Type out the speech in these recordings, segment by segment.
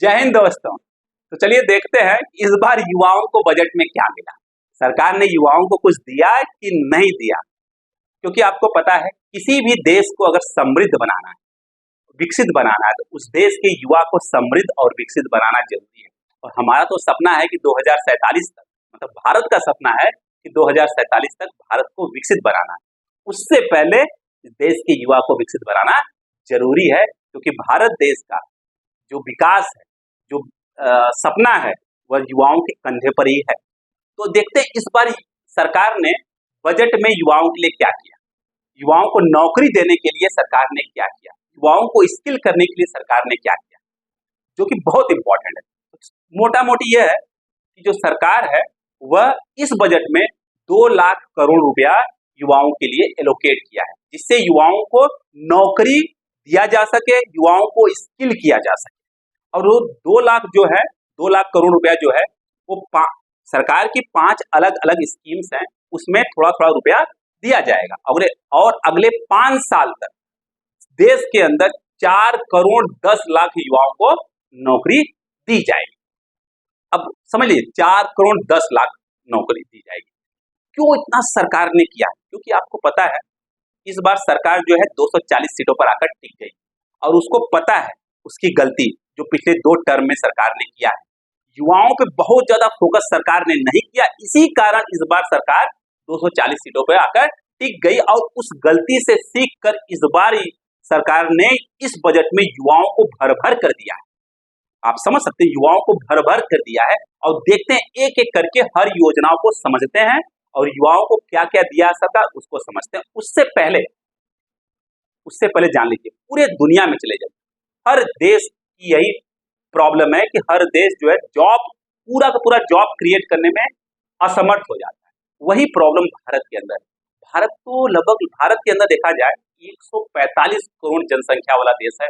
जय हिंद दोस्तों। तो चलिए देखते हैं इस बार युवाओं को बजट में क्या मिला। सरकार ने युवाओं को कुछ दिया कि नहीं दिया, क्योंकि आपको पता है किसी भी देश को अगर समृद्ध बनाना है, विकसित बनाना है, तो उस देश के युवा को समृद्ध और विकसित बनाना जरूरी है। और हमारा तो सपना है कि 2047 तक, मतलब भारत का सपना है कि 2047 तक भारत को विकसित बनाना है। उससे पहले देश के युवा को विकसित बनाना जरूरी है, क्योंकि भारत देश का जो विकास है, जो सपना है, वह युवाओं के कंधे पर ही है। तो देखते हैं इस बार सरकार ने बजट में युवाओं के लिए क्या किया, युवाओं को नौकरी देने के लिए सरकार ने क्या किया, युवाओं को स्किल करने के लिए सरकार ने क्या किया, जो कि बहुत इंपॉर्टेंट है। मोटा मोटी यह है कि जो सरकार है वह इस बजट में 2 लाख करोड़ रुपया युवाओं के लिए एलोकेट किया है, जिससे युवाओं को नौकरी दिया जा सके, युवाओं को स्किल किया जा सके। और वो 2 लाख जो है, 2 लाख करोड़ रुपया जो है वो सरकार की 5 अलग अलग स्कीम्स हैं, उसमें थोड़ा थोड़ा रुपया दिया जाएगा। और अगले 5 साल तक देश के अंदर 4 करोड़ 10 लाख युवाओं को नौकरी दी जाएगी। अब समझ लीजिए 4 करोड़ 10 लाख नौकरी दी जाएगी। क्यों इतना सरकार ने किया? क्योंकि आपको पता है इस बार सरकार जो है 240 सीटों पर आकर टिक गई, और उसको पता है उसकी गलती जो पिछले 2 टर्म में सरकार ने किया है। युवाओं पे बहुत ज्यादा फोकस सरकार ने नहीं किया, इसी कारण इस बार सरकार 240 सीटों पर आकर टिक गई। और उस गलती से सीख कर इस बार सरकार ने इस बजट में युवाओं को भर भर कर दिया है। आप समझ सकते हैं, युवाओं को भर भर कर दिया है। और देखते हैं एक एक करके हर योजनाओं को समझते हैं और युवाओं को क्या क्या दिया सरकार उसको समझते हैं। उससे पहले जान लीजिए, पूरे दुनिया में चले जाइए, हर देश की यही प्रॉब्लम है कि हर देश जो है पूरा का पूरा जॉब क्रिएट करने में असमर्थ हो जाता है। वही प्रॉब्लम भारत के अंदर है। भारत के अंदर देखा जाए 145 करोड़ जनसंख्या वाला देश है।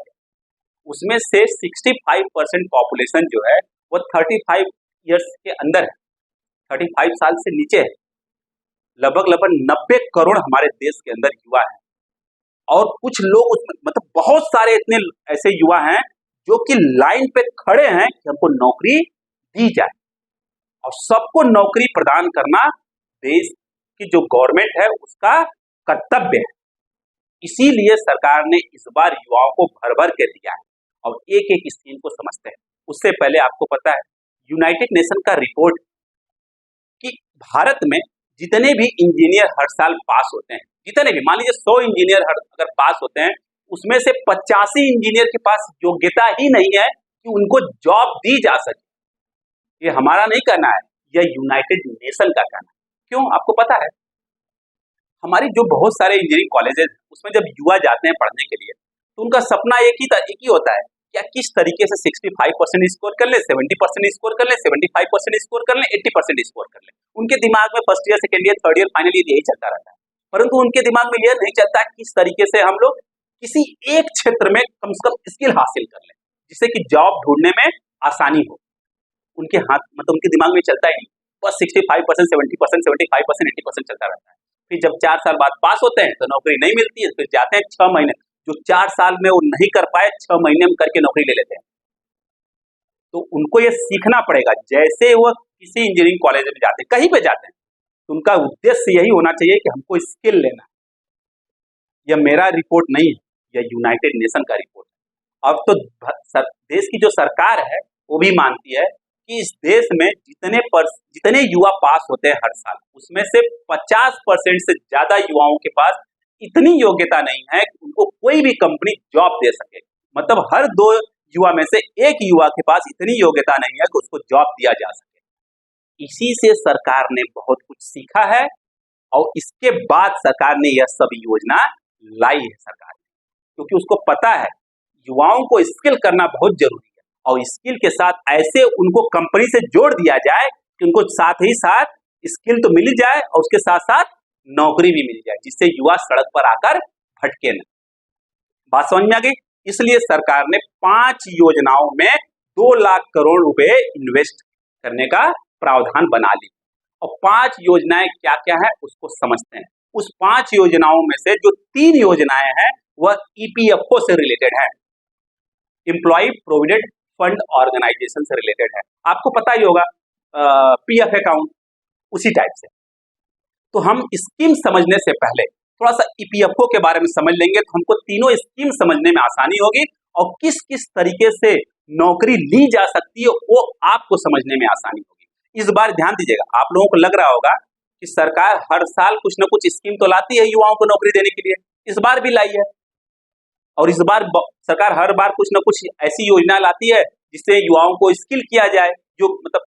उसमें से 65% पॉपुलेशन जो है वो 35 ईयर्स के अंदर है, 35 साल से नीचे है। लगभग 90 करोड़ हमारे देश के अंदर युवा हैं। और कुछ लोग उसमें, मतलब बहुत सारे इतने ऐसे युवा हैं जो कि लाइन पे खड़े हैं कि हमको नौकरी दी जाए। और सबको नौकरी प्रदान करना देश की जो गवर्नमेंट है उसका कर्तव्य है। इसीलिए सरकार ने इस बार युवाओं को भर भर के दिया है। और एक एक स्कीम को समझते हैं। उससे पहले आपको पता है यूनाइटेड नेशन का रिपोर्ट कि भारत में जितने भी इंजीनियर हर साल पास होते हैं, जितने भी, मान लीजिए 100 इंजीनियर अगर पास होते हैं, उसमें से 85 इंजीनियर के पास योग्यता ही नहीं है कि उनको जॉब दी जा सके। ये हमारा नहीं कहना है, यह यूनाइटेड नेशन का कहना है। क्यों? आपको पता है हमारी जो बहुत सारे इंजीनियरिंग कॉलेजेस उसमें जब युवा जाते हैं पढ़ने के लिए, तो उनका सपना एक ही होता है, क्या किस तरीके से 65% स्कोर कर ले, 70% स्कोर कर ले, 75% स्कोर कर ले, 80% स्कोर कर ले। उनके दिमाग में first year, second year, third year, final year यही चलता रहता है। परंतु उनके दिमाग में यह नहीं चलता किस तरीके से हम लोग किसी एक क्षेत्र में कम से कम स्किल हासिल कर लें, जिससे कि जॉब ढूंढने में आसानी हो। उनके हाथ, मतलब उनके दिमाग में चलता ही नहीं, बस 65%, 70%, 75%, 80% चलता रहता है। फिर जब 4 साल बाद पास होते हैं तो नौकरी नहीं मिलती है, फिर जाते हैं 6 महीने, जो 4 साल में वो नहीं कर पाए 6 महीने में करके नौकरी ले लेते हैं। तो उनको ये सीखना पड़ेगा। जैसे वो किसी इंजीनियरिंग कॉलेज में जाते हैं, कहीं पे जाते हैं, तो उनका उद्देश्य यही होना चाहिए कि हमको स्किल लेना है। यह मेरा रिपोर्ट नहीं है, यह यूनाइटेड नेशन का रिपोर्ट है। अब तो देश की जो सरकार है वो भी मानती है कि इस देश में जितने युवा पास होते हैं हर साल, उसमें से 50% से ज्यादा युवाओं के पास इतनी योग्यता नहीं है कि उनको कोई भी कंपनी जॉब दे सके। मतलब हर 2 युवा में से 1 युवा के पास इतनी योग्यता नहीं है कि उसको जॉब दिया जा सके। इसी से सरकार ने बहुत कुछ सीखा है, और इसके बाद सरकार ने यह सब योजना लाई है सरकार ने, क्योंकि उसको पता है युवाओं को स्किल करना बहुत जरूरी है। और स्किल के साथ ऐसे उनको कंपनी से जोड़ दिया जाए कि उनको साथ ही साथ स्किल तो मिल जाए और उसके साथ साथ नौकरी भी मिल जाए, जिससे युवा सड़क पर आकर भटके न। बात समझ में आ गई? इसलिए सरकार ने 5 योजनाओं में 2 लाख करोड़ रुपए इन्वेस्ट करने का प्रावधान बना ली। और 5 योजनाएं क्या क्या है उसको समझते हैं। उस 5 योजनाओं में से जो 3 योजनाएं हैं वह ईपीएफओ से रिलेटेड है, एम्प्लॉय प्रोविडेंट फंड ऑर्गेनाइजेशन से रिलेटेड है। आपको पता ही होगा पीएफ अकाउंट, उसी टाइप से। तो हम स्कीम समझने से पहले थोड़ा सा ईपीएफओ के बारे में समझ लेंगे तो हमको तीनों स्कीम समझने में आसानी होगी और किस किस तरीके से नौकरी ली जा सकती है वो आपको समझने में आसानी होगी। इस बार ध्यान दीजिएगा, आप लोगों को लग रहा होगा कि सरकार हर साल कुछ न कुछ स्कीम तो लाती है युवाओं को नौकरी देने के लिए, इस बार भी लाई है। और इस बार सरकार हर बार कुछ न कुछ ऐसी योजना लाती है जिससे युवाओं को स्किल किया जाए, जो मतलब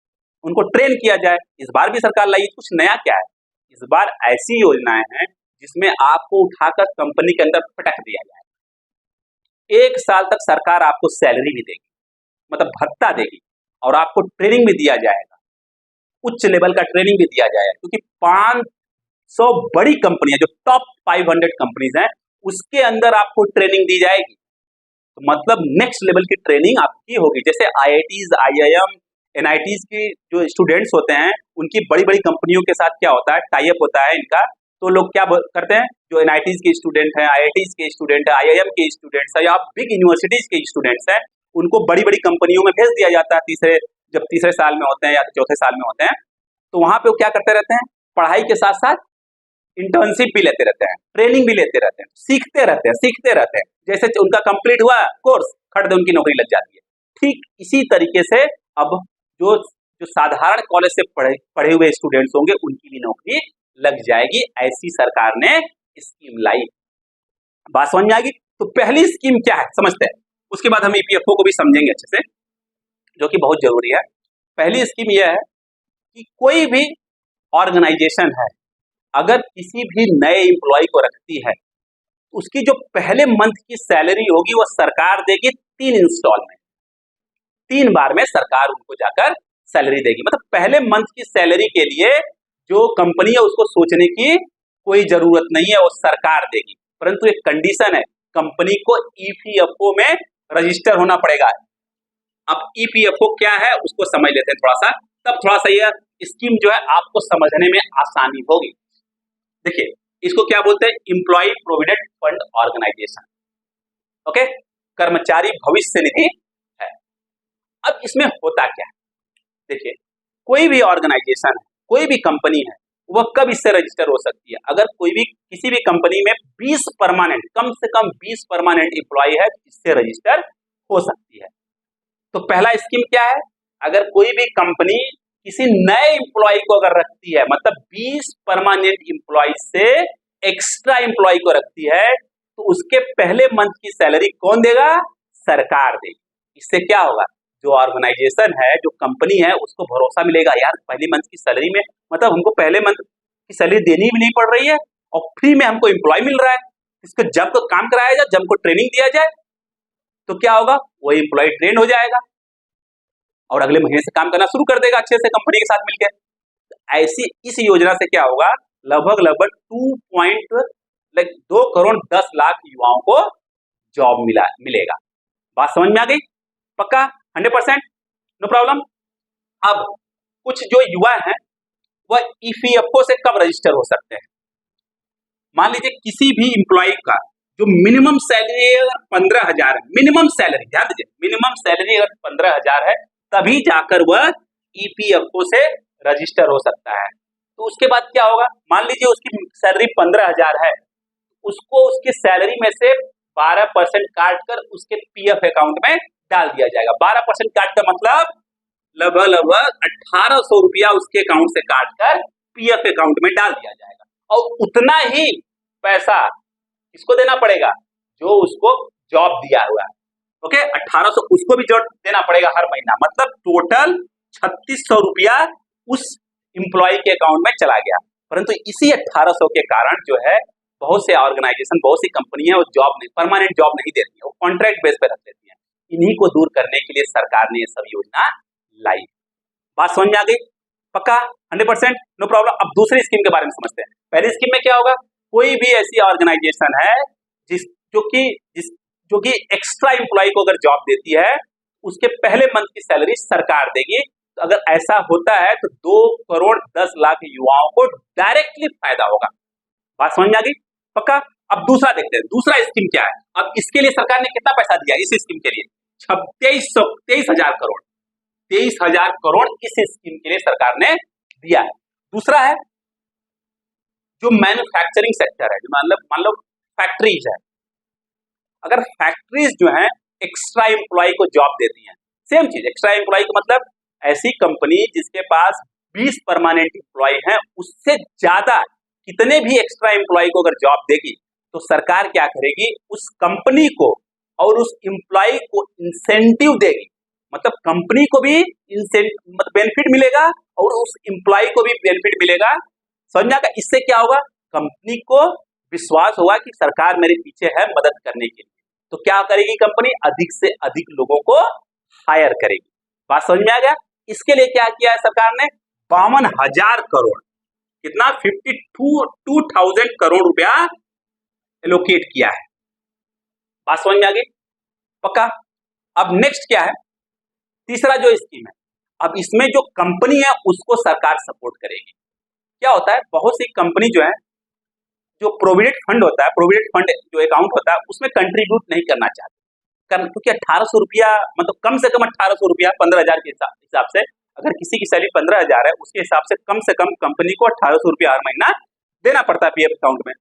उनको ट्रेन किया जाए। इस बार भी सरकार लाई, कुछ नया क्या है? इस बार ऐसी योजनाएं हैं जिसमें आपको उठाकर कंपनी के अंदर पटक दिया जाए। 1 साल तक सरकार आपको सैलरी भी देगी, मतलब भत्ता देगी, और आपको ट्रेनिंग भी दिया जाएगा, उच्च लेवल का ट्रेनिंग भी दिया जाएगा, क्योंकि 500 बड़ी कंपनियां जो टॉप 500 कंपनीज हैं उसके अंदर आपको ट्रेनिंग दी जाएगी। तो मतलब नेक्स्ट लेवल की ट्रेनिंग आपकी होगी। जैसे आईआईटीज, आईआईएम, एनआईटीज की जो स्टूडेंट्स होते हैं उनकी बड़ी बड़ी कंपनियों के साथ क्या होता है, टाई अप होता है इनका। तो लोग क्या करते हैं, जो एनआईटीज के स्टूडेंट हैं, आईआईटीज के स्टूडेंट हैं, आईआईएम के स्टूडेंट्स हैं या बिग यूनिवर्सिटीज के स्टूडेंट्स हैं, उनको बड़ी बड़ी कंपनियों में भेज दिया जाता है जब तीसरे साल में होते हैं या चौथे साल में होते हैं। तो वहां पे वो क्या करते रहते हैं, पढ़ाई के साथ साथ इंटर्नशिप भी लेते रहते हैं, ट्रेनिंग भी लेते रहते हैं, सीखते रहते हैं। जैसे उनका कंप्लीट हुआ कोर्स, खट दे उनकी नौकरी लग जाती है। ठीक इसी तरीके से अब जो साधारण कॉलेज से पढ़े हुए स्टूडेंट्स होंगे उनकी भी नौकरी लग जाएगी। ऐसी सरकार ने स्कीम लाई। बात समझ में आएगी? तो पहली स्कीम क्या है समझते हैं, उसके बाद हम ईपीएफओ को भी समझेंगे अच्छे से, जो कि बहुत जरूरी है। पहली स्कीम यह है कि कोई भी ऑर्गेनाइजेशन है अगर किसी भी नए एम्प्लॉय को रखती है, उसकी जो पहले मंथ की सैलरी होगी वो सरकार देगी 3 इंस्टॉलमेंट, 3 बार में सरकार उनको जाकर सैलरी देगी। मतलब पहले मंथ की सैलरी के लिए जो कंपनी है उसको सोचने की कोई जरूरत नहीं है, वो सरकार देगी। परंतु एक कंडीशन है, कंपनी को ईपीएफओ में रजिस्टर होना पड़ेगा। अब ईपीएफओ क्या है उसको समझ लेते हैं थोड़ा सा, तब थोड़ा सा यह स्कीम जो है आपको समझने में आसानी होगी। देखिए इसको क्या बोलते हैं, employ provident fund organisation. Okay, कर्मचारी भविष्य निधि है। अब इसमें होता क्या है, देखिए कोई भी ऑर्गेनाइजेशन है, कोई भी कंपनी है, वह कब इससे रजिस्टर हो सकती है, अगर कोई भी किसी भी कंपनी में 20 परमानेंट, कम से कम 20 परमानेंट एम्प्लॉय है, इससे रजिस्टर हो सकती है। तो पहला स्कीम क्या है, अगर कोई भी कंपनी किसी नए एम्प्लॉय को अगर रखती है, मतलब 20 परमानेंट एम्प्लॉय से एक्स्ट्रा एम्प्लॉय को रखती है, तो उसके पहले मंथ की सैलरी कौन देगा, सरकार देगी। इससे क्या होगा, जो ऑर्गेनाइजेशन है, जो कंपनी है, उसको भरोसा मिलेगा, यार पहले मंथ की सैलरी में, मतलब हमको पहले मंथ की सैलरी देनी भी नहीं पड़ रही है और फ्री में हमको एम्प्लॉय मिल रहा है, इसको जब तो काम कराया जाए, जब हमको ट्रेनिंग दिया जाए, तो क्या होगा, वो एम्प्लॉय ट्रेन हो जाएगा और अगले महीने से काम करना शुरू कर देगा अच्छे से कंपनी के साथ मिलकर। ऐसी इस योजना से क्या होगा, लगभग 2 करोड़ 10 लाख युवाओं को जॉब मिलेगा। बात समझ में आ गई? पक्का 100%? No problem. अब कुछ जो युवा हैं वह ईपीएफओ से कब रजिस्टर हो सकते हैं, मान लीजिए किसी भी एम्प्लॉय का जो मिनिमम सैलरी अगर 15,000 है, मिनिमम सैलरी, ध्यान दीजिए, मिनिमम सैलरी अगर 15,000 है, तभी जाकर वह ईपीएफओ से रजिस्टर हो सकता है। तो उसके बाद क्या होगा, मान लीजिए उसकी सैलरी 15,000 है, उसको उसकी सैलरी में से 12% काट कर उसके पीएफ अकाउंट में डाल दिया जाएगा। 12% काट का मतलब लगभग 1800 रुपया उसके अकाउंट से काट कर पीएफ अकाउंट में डाल दिया जाएगा और उतना ही पैसा किसको देना पड़ेगा, जो उसको जॉब दिया हुआ है। ओके, 1800 उसको भी जॉब देना पड़ेगा हर महीना, मतलब टोटल 3600 रुपया उस एम्प्लॉय के अकाउंट में चला गया। परंतु इसी 1800 के कारण जो है बहुत से ऑर्गेनाइजेशन, बहुत सी कंपनियां वो जॉब नहीं, परमानेंट जॉब नहीं देती है, वो कॉन्ट्रैक्ट बेस पे रख देती है। इन्हीं को दूर करने के लिए सरकार ने ये सब योजना लाई। बात समझ में आ गई? पक्का 100%? No problem. अब दूसरी स्कीम के बारे में समझते हैं। पहली स्कीम में क्या होगा, कोई भी ऐसी ऑर्गेनाइजेशन है जो कि एक्स्ट्रा एम्प्लॉय को अगर जॉब देती है, उसके पहले मंथ की सैलरी सरकार देगी। तो अगर ऐसा होता है तो 2 करोड़ 10 लाख युवाओं को डायरेक्टली फायदा होगा। बात समझ में आ गई? पक्का। अब दूसरा देखते हैं, दूसरा स्कीम क्या है। अब इसके लिए सरकार ने कितना पैसा दिया इस स्कीम के लिए, 23,000 करोड़ 23,000 करोड़ इस स्कीम के लिए सरकार ने दिया है। दूसरा है जो मैन्युफैक्चरिंग सेक्टर है, मतलब मान लो फैक्ट्रीज है, अगर फैक्ट्रीज जो है एक्स्ट्रा एम्प्लॉय को जॉब देती हैं, सेम चीज एक्स्ट्रा एम्प्लॉय का मतलब ऐसी कंपनी जिसके पास 20 परमानेंट एम्प्लॉय हैं, उससे ज्यादा कितने भी एक्स्ट्रा एम्प्लॉय को अगर जॉब देगी तो सरकार क्या करेगी, उस कंपनी को और उस एम्प्लॉय को इंसेंटिव देगी, मतलब कंपनी को भी मतलब बेनिफिट मिलेगा और उस एम्प्लॉय को भी बेनिफिट मिलेगा। समझ का इससे क्या होगा, कंपनी को विश्वास होगा कि सरकार मेरे पीछे है मदद करने के लिए, तो क्या करेगी कंपनी, अधिक से अधिक लोगों को हायर करेगी। बात समझ में आ गया। इसके लिए क्या किया है सरकार ने, 52,000 करोड़, कितना 52,000 करोड़ रुपया एलोकेट किया है। बात समझ में आ गई, पक्का। अब नेक्स्ट क्या है, तीसरा जो स्कीम है, अब इसमें जो कंपनी है उसको सरकार सपोर्ट करेगी। क्या होता है, बहुत सी कंपनी जो है, जो प्रोविडेंट फंड होता है, प्रोविडेंट फंड जो अकाउंट होता है उसमें कंट्रीब्यूट नहीं करना चाहते, क्योंकि 1,800 रुपया, मतलब कम से कम 1,800 रुपया 15,000 के हिसाब से, अगर किसी की सैलरी 15,000 है उसके हिसाब से कम कंपनी को 1,800 रुपया हर महीना देना पड़ता है पीएफ अकाउंट में।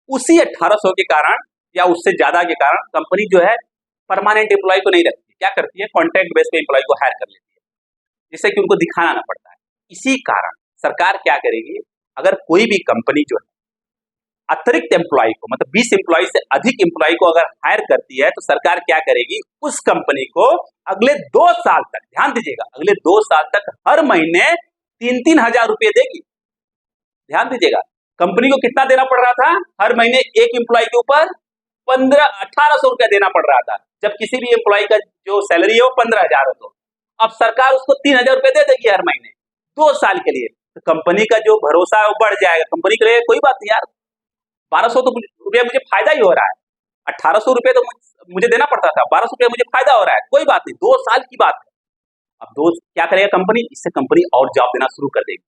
उसी 1,800 के कारण या उससे ज्यादा के कारण कंपनी जो है परमानेंट एम्प्लॉय को नहीं रखती, क्या करती है, कॉन्ट्रैक्ट बेस पे एम्प्लॉय को हायर कर लेती है, जिससे कि उनको दिखाना ना पड़ता है। इसी कारण सरकार क्या करेगी, अगर कोई भी कंपनी जो है अतिरिक्त एम्प्लॉय को, मतलब 20 एम्प्लॉय से अधिक एम्प्लॉय को अगर हायर करती है तो सरकार क्या करेगी, उस कंपनी को अगले 2 साल तक, ध्यान दीजिएगा, अगले 2 साल तक हर महीने 3-3 हजार रुपए देगी। ध्यान दीजिएगा, कंपनी को कितना देना पड़ रहा था, हर महीने एक एम्प्लॉय के ऊपर 1,800 रुपया देना पड़ रहा था, जब किसी भी एम्प्लॉय का जो सैलरी है वो 15,000 हो, तो अब सरकार उसको 3,000 रुपए दे देगी हर महीने 2 साल के लिए, तो कंपनी का जो भरोसा है वो बढ़ जाएगा। कंपनी के लिए कोई बात नहीं यार, 1,200 तो रुपया मुझे फायदा ही हो रहा है, 1,800 रुपये तो मुझे देना पड़ता था, 1,200 रुपया मुझे फायदा हो रहा है, कोई बात नहीं, 2 साल की बात है। अब क्या करेगा कंपनी, इससे कंपनी और जॉब देना शुरू कर देगी।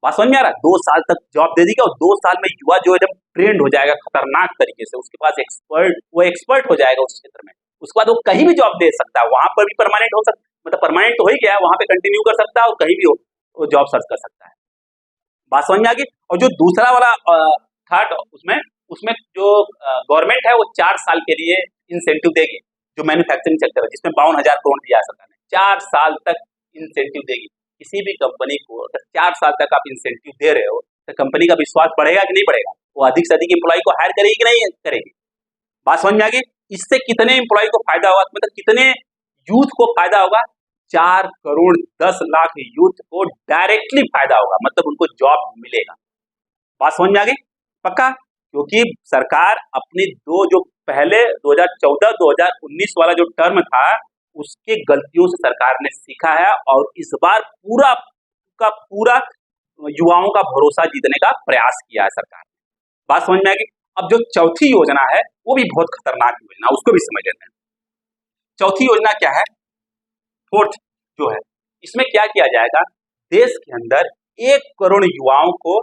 बात समझ में आ रहा है, 2 साल तक जॉब दे देगी और 2 साल में युवा जो है जब ट्रेंड हो जाएगा खतरनाक तरीके से, उसके पास एक्सपर्ट हो जाएगा उस क्षेत्र में, उसके बाद वो कहीं भी जॉब दे सकता है, वहां पर भी परमानेंट हो सकता, मतलब परमानेंट तो हो ही गया, वहां पे कंटिन्यू कर सकता है और कहीं भी वो जॉब सर्च कर सकता है। बात समझ में आ गई। और जो दूसरा वाला थर्ड, उसमें जो गवर्नमेंट है वो 4 साल के लिए इंसेंटिव देगी, जो मैन्युफैक्चरिंग सेक्टर है जिसमें 52,000 करोड़ दिया सरकार ने, 4 साल तक इंसेंटिव देगी। किसी भी कंपनी को अगर 4 साल तक आप इंसेंटिव दे रहे हो तो कंपनी का विश्वास बढ़ेगा कि नहीं बढ़ेगा, वो अधिक से अधिक एम्प्लॉय को हायर करेगी कि नहीं करेगी। बात समझ में आ गई। इससे कितने एम्प्लॉय को फायदा होगा, मतलब कितने यूथ को फायदा होगा, 4 करोड़ 10 लाख यूथ को डायरेक्टली फायदा होगा, मतलब उनको जॉब मिलेगा। बात समझ में आ गई, पक्का। क्योंकि सरकार अपनी जो पहले 2014-2019 वाला जो टर्म था उसके गलतियों से सरकार ने सीखा है और इस बार पूरा युवाओं का भरोसा जीतने का प्रयास किया है सरकार ने। बात समझ में आ गई। अब जो चौथी योजना है वो भी बहुत खतरनाक योजना, उसको भी समझ लेते हैं। चौथी योजना क्या है, फोर्थ जो है, इसमें क्या किया जाएगा, देश के अंदर 1 करोड़ युवाओं को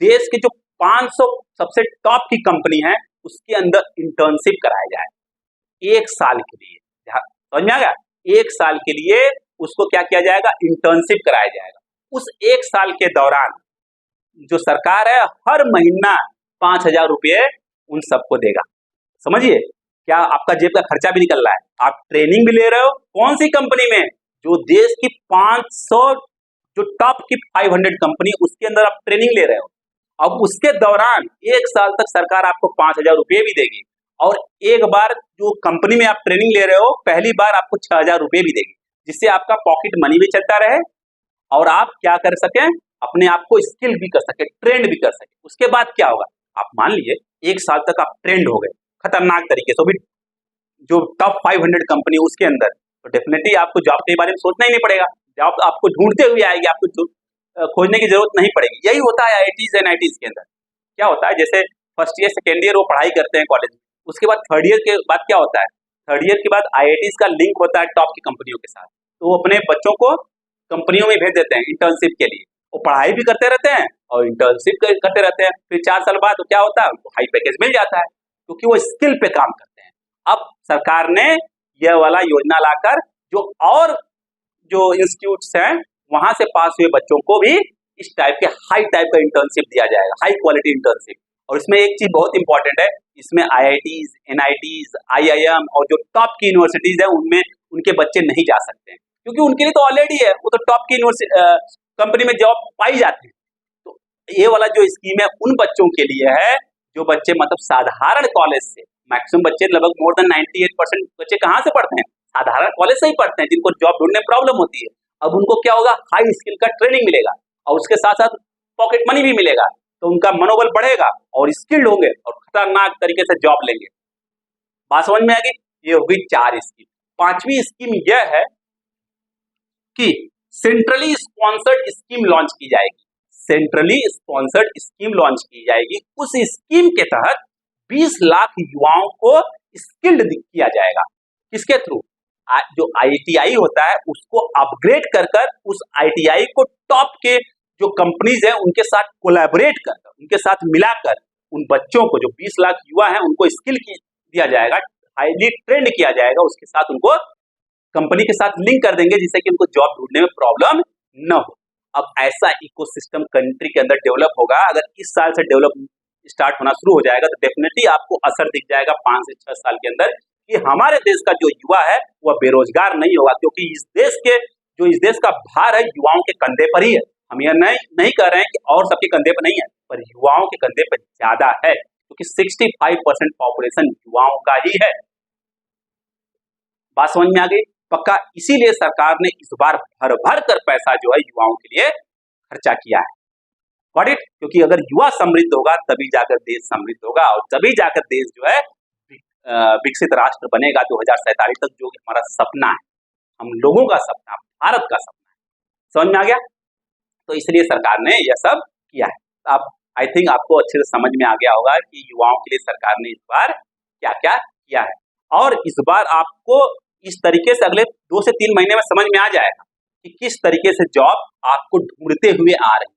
देश के जो 500 सबसे टॉप की कंपनी है उसके अंदर इंटर्नशिप कराया जाए 1 साल के लिए। समझ में आ गया, 1 साल के लिए उसको क्या किया जाएगा, इंटर्नशिप कराया जाएगा। उस 1 साल के दौरान जो सरकार है हर महीना 5,000 रुपये उन सबको देगा। समझिए, क्या आपका जेब का खर्चा भी निकल रहा है, आप ट्रेनिंग भी ले रहे हो, कौन सी कंपनी में, जो देश की 500 जो टॉप की 500 कंपनी उसके अंदर आप ट्रेनिंग ले रहे हो। अब उसके दौरान 1 साल तक सरकार आपको 5,000 रुपये भी देगी और एक बार जो कंपनी में आप ट्रेनिंग ले रहे हो पहली बार आपको 6,000 रुपये भी देगी, जिससे आपका पॉकेट मनी भी चलता रहे और आप क्या कर सकें, अपने आप को स्किल भी कर सके, ट्रेंड भी कर सके। उसके बाद क्या होगा, आप मान लीजिए 1 साल तक आप ट्रेंड हो गए खतरनाक तरीके से, भी जो टॉप 500 कंपनी उसके अंदर, तो डेफिनेटली आपको जॉब के बारे में सोचना ही नहीं पड़ेगा, जॉब आपको ढूंढते हुए आएगी, आपको खोजने की जरूरत नहीं पड़ेगी। यही होता है IITs एंड ITs के अंदर। क्या होता है, जैसे फर्स्ट ईयर सेकेंड ईयर वो पढ़ाई करते हैं कॉलेज में, उसके बाद थर्ड ईयर के बाद क्या होता है, थर्ड ईयर के बाद IITs का लिंक होता है टॉप की कंपनियों के साथ, तो वो अपने बच्चों को कंपनियों में भेज देते हैं इंटर्नशिप के लिए। वो पढ़ाई भी करते रहते हैं और इंटर्नशिप करते रहते हैं, फिर 4 साल बाद तो क्या होता है, उनको हाई पैकेज मिल जाता है क्योंकि वो स्किल पे काम करते हैं। अब सरकार ने यह वाला योजना लाकर जो और जो इंस्टीट्यूट्स हैं वहां से पास हुए बच्चों को भी इस टाइप के हाई टाइप का इंटर्नशिप दिया जाएगा, हाई क्वालिटी इंटर्नशिप। और इसमें एक चीज बहुत इंपॉर्टेंट है, इसमें IITs, NITs, IIM और जो टॉप की यूनिवर्सिटीज है उनमें उनके बच्चे नहीं जा सकते हैं, क्योंकि उनके लिए तो ऑलरेडी है, वो तो टॉप की कंपनी में जॉब पाई जाती है। तो ये वाला जो स्कीम है उन बच्चों के लिए है जो बच्चे मतलब साधारण कॉलेज से, मैक्सिमम बच्चे लगभग मोर देन 98% बच्चे कहाँ से पढ़ते हैं, साधारण कॉलेज से ही पढ़ते हैं, जिनको जॉब ढूंढने में प्रॉब्लम होती है। अब उनको क्या होगा, हाई स्किल का ट्रेनिंग मिलेगा और उसके साथ साथ पॉकेट मनी भी मिलेगा, तो उनका मनोबल बढ़ेगा और स्किल्ड होंगे और खतरनाक तरीके से जॉब लेंगे। बात समझ में आ गई? ये होगी 4 स्कीम। 5वीं स्कीम यह है कि सेंट्रली स्पॉन्सर्ड स्कीम लॉन्च की जाएगी। सेंट्रली स्पॉन्सर्ड स्कीम लॉन्च की जाएगी। उस स्कीम के तहत 20 लाख युवाओं को स्किल्ड किया जाएगा। किसके थ्रू? जो ITI होता है उसको अपग्रेड कर कर उस ITI को टॉप के जो कंपनीज हैं उनके साथ कोलैबोरेट कर, उनके साथ मिलाकर उन बच्चों को, जो 20 लाख युवा हैं, उनको स्किल दिया जाएगा, हाईली ट्रेंड किया जाएगा, उसके साथ उनको कंपनी के साथ लिंक कर देंगे जिससे कि उनको जॉब ढूंढने में प्रॉब्लम न हो। अब ऐसा इकोसिस्टम कंट्री के अंदर डेवलप होगा। अगर इस साल से डेवलप स्टार्ट होना शुरू हो जाएगा तो डेफिनेटली आपको असर दिख जाएगा 5 से 6 साल के अंदर कि हमारे देश का जो युवा है वह बेरोजगार नहीं होगा, क्योंकि इस देश का भार है युवाओं के कंधे पर ही है। हम यह नहीं कह रहे हैं कि और सबके कंधे पर नहीं है, पर युवाओं के कंधे पर ज्यादा है, क्योंकि 65% पॉपुलेशन युवाओं का ही है। बात समझ में आ गई? पक्का। इसीलिए सरकार ने इस बार भर कर पैसा जो है युवाओं के लिए खर्चा किया है। Got it? क्योंकि अगर युवा समृद्ध होगा तभी जाकर देश समृद्ध होगा और तभी जाकर देश जो है विकसित राष्ट्र बनेगा 2047 तक, जो हमारा सपना है, हम लोगों का सपना, भारत का सपना है। समझ में आ गया? तो इसलिए सरकार ने यह सब किया है। अब आई थिंक आपको अच्छे से समझ में आ गया होगा कि युवाओं के लिए सरकार ने इस बार क्या क्या किया है। और इस बार आपको इस तरीके से अगले 2 से 3 महीने में समझ में आ जाएगा कि किस तरीके से जॉब आपको ढूंढते हुए आ रही है।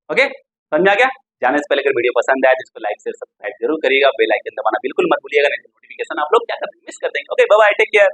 ओके, समझ में आ गया? जाने से पहले अगर वीडियो पसंद आए तो इसको लाइक शेयर सब्सक्राइब जरूर करिएगा, बेल आइकन दबाना बिल्कुल मत भूलिएगा, नहीं तो नोटिफिकेशन आप लोग क्या कर देंगे, मिस कर देंगे। Okay, bye bye, take care.